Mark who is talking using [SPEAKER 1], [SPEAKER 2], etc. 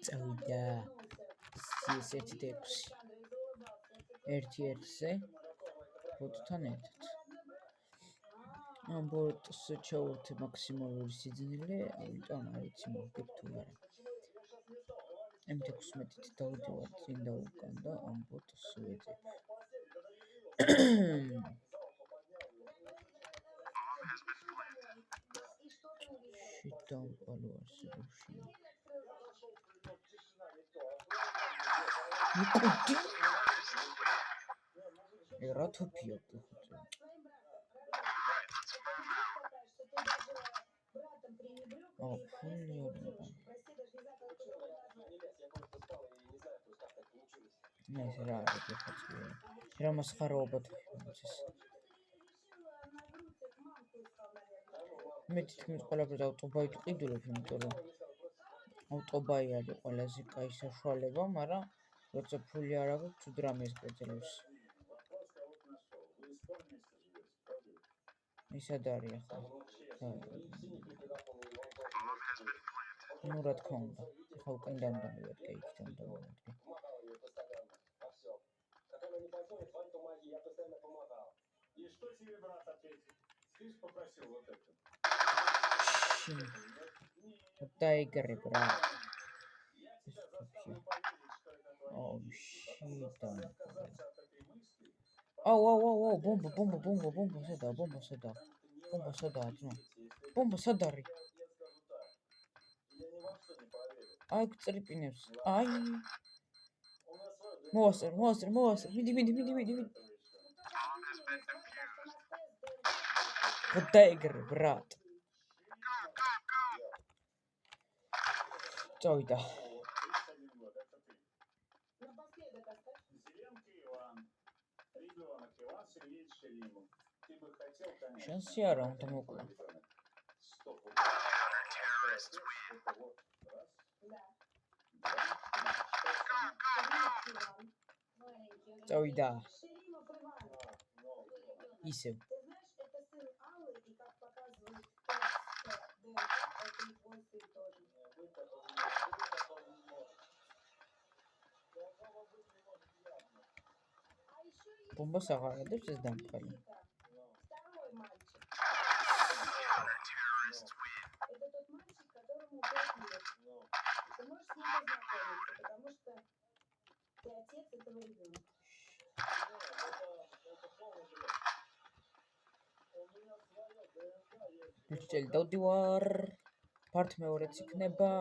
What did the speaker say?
[SPEAKER 1] წავიდა CS1-6 1-1-ზე ბოტთან ერთად. ამ ბოტს ჩავუერთე მაქსიმალური სიძნელე, ამიტომ არ იცი მოვიდებ თუ არა. M16-ით დავდივარ წინ და უკან და ამ ბოტს ვეძებ. შიტამპალო არსებებში. ნიკუდი. რა თოფია გიხოწე. ეს რა გიხოწე. რა მასხარაობა თქოს. მე თითქმის ყველაფერს ავტობაით ვყიდულობ, იმიტომ რომ ავტობაი არის ყველაზე კაი საშუალება, მაგრამ როცა ფული არ აქვს, თუ დრამეს გვეძლევს. ისად არის ახლა. ну, რა თქმა უნდა. ახლა უკან დამდამევად გაიქცემ და მომადგე. Тайгер, брат. О, щит. Ау, бомба, сюда. Бомба сюда. Ай, царапинებს. Ай. Монстр. Иди. Тайгер, брат. წავიდა. შანსი არა უნდა მოკლა. წავიდა. ისევ. Бомба сагара, да, сейчас дам пали. Это тот мальчик, которому 5 лет. Ты можешь с ним познакомиться, потому что ты отец этого ребенка. Учитель, დავდივარ. Part მეორეც იქნება.